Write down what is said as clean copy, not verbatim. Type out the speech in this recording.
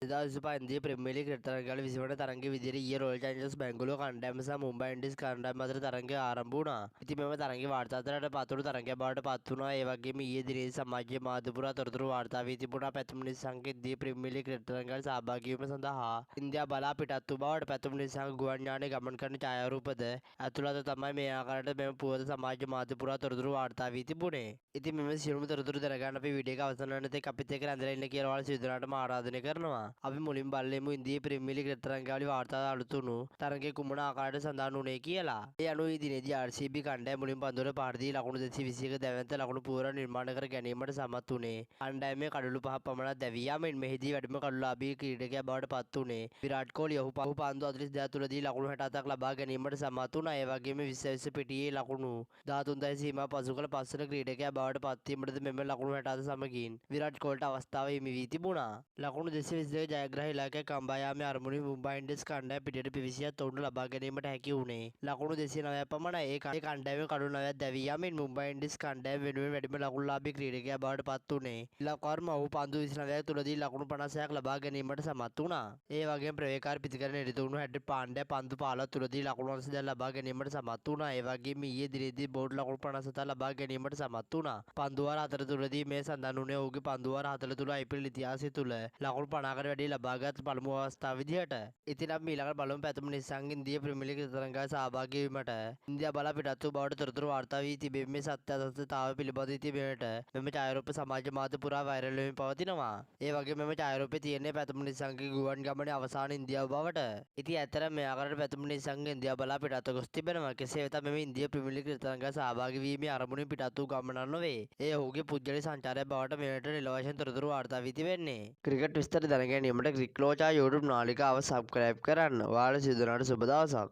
2025 premiere league තරඟාවල 20 වන තරඟයේ විදිහට ඊයේ රොයල් චැලන්ජර්ස් බැංගලෝර කණ්ඩායම සහ මුම්බයි ඉන්ඩියන්ස් කණ්ඩායම අතර තරඟය ආරම්භ වුණා. ඉතින් මෙම තරඟය වාර්තාතරයට පත්වුණු තරඟයක් බවට පත් වුණා. ඒ වගේම ඊයේ දිනේදී සමාජ මාධ්‍ය පුරා තොරතුරු වාර්තා වී තිබුණා. පැතුම් නිසංග ඉන්දිය ප්‍රීමියර් ලීග් තරඟවල සහභාගී වීම සඳහා ඉන්දියාව බලා පිටත් වූ බවට පැතුම් නිසංග ගුවන් යානයේ ගමන් කරන ඡායාරූපද ඇතුළත තමයි මේ ආකාරයට මෙම පුවත සමාජ මාධ්‍ය පුරා තොරතුරු වාර්තා වී තිබුණේ. ඉතින් මෙම සියලුම තොරතුරු දැනගන්න අපි වීඩියෝ එක අවසන් වන තෙක් අපිත් එක්ක රැඳිලා ඉන්න කියලා ඔයාලා සියලු දෙනාටම ආරාධනය කරනවා. අපි මුලින් බලමු ඉන්දියාවේ ප්‍රීමියර් ලීග් තරඟාවලි වාර්තා අලුතුණු තරඟයේ කුමන ආකාරයට සඳහන් වුණේ කියලා. ඒ අනුව මේ දිනේදී RCB කණ්ඩායම මුලින් පන්දුවල පාර දී ලකුණු 221 දැවැන්ත ලකුණු පුවර නිර්මාණය කර ගැනීමට සමත් වුණේ. කණ්ඩායමේ කඩලු 5ක් පමණක් දැවී යාමෙන් මෙහිදී වැඩිම කඩලුලාභී ක්‍රීඩකයා බවට පත් වුණේ. විරාට් කොහ්ලි ඔහු පන්දු 42 තුලදී ලකුණු 67ක් ලබා ගැනීමට සමත් වුණා. ඒ වගේම 20 පිටියේ ලකුණු 13 දශ සීමාව පසු කළ පස්වන ක්‍රීඩකයා බවට පත් වීමටද මෙම ලකුණු 67 සමගින් විරාට් කොහ්ලිට අවස්ථාව හිමි වී තිබුණා. ලකුණු 222 ජයග්‍රහී ඉලක්කයක් අඹා යාමේ අරමුණින් මුම්බයි ඉන්ඩියන්ස් කණ්ඩායම පිටට පිවිසියත් ඔවුන්ට ලබා ගැනීමට හැකි වුණේ. ලකුණු 209ක් පමණයි. ඒ කණ්ඩායමේ කඩලු 9ක් දැවී යාමෙන් මුම්බයි ඉන්ඩියන්ස් කණ්ඩායම වෙනුවෙන් වැඩිම ලකුණුලාභී ක්‍රීඩකයා බවට පත් වුණේ. ඉලක්කවර්ම ඔහු පන්දු 29ක් තුලදී ලකුණු 56ක් ලබා ගැනීමට සමත් වුණා. ඒ වගේම ප්‍රවේකාර පිතිකරන නිරත වුණු හැඩ් පාණ්ඩය පන්දු 15 තුලදී ලකුණු 82ක් ලබා ගැනීමට සමත් වුණා. ඒ වගේම ඊයේ දිනේදී බෝඩ් ලකුණු 57ක් ලබා ගැනීමට සමත් වුණා. පන්දු වාර 4 තුලදී මේ සඳහන් වුණේ ඔහුගේ පන්දු වාර 40 තුල IPL ඉතිහාසය තුල ලකුණු 50කට වැඩි ලබාගත් පළමු අවස්ථාව විදිහට. ඉතින් අපි ඊළඟට බලමු පැතුම් නිසංග ඉන්දිය ප්‍රීමියර් ලීග් තරඟාවේ සහභාගී වීමට ඉන්දියාව බලා පිටත් වූ බවට තොරතුරු වාර්තා වී තිබෙන්නේ සත්‍යාසත්‍යතාවය පිළිබඳව තිබෙන්නට මෙම ඡායාරූප සමාජ මාධ්‍ය පුරා වෛරල් වෙමින් පවතිනවා. ඒ වගේම මෙම ඡායාරූපයේ තියෙන්නේ පැතුම් නිසංගගේ ගුවන් ගමනේ අවසාන ඉන්දියාව බවට. ඉතින් ඇත්තටම මේ ආකාරයට පැතුම් නිසංග ඉන්දියාව බලා පිටත් ගොස් තිබෙනවා. කෙසේ වෙතත් මෙම ඉන්දිය ප්‍රීමියර් ලීග් තරඟාවේ සහභාගී වීමේ අරමුණින් පිටත් වූ ගමනක් නොවේ. ඒ ඔහුගේ පුද්ගලික සංචාරයක් බවට මෙයට නිල වශයෙන් තොරතුරු වාර්තා වී තිබෙන්නේ. ක්‍රිකට් විස්තර දැන ගැනීමට ක්‍රික්ලෝචා YouTube නාලිකාව සබ්ස්ක්‍රයිබ් කරන්න. ඔයාලා සියලු දෙනාට සුබ දවසක්.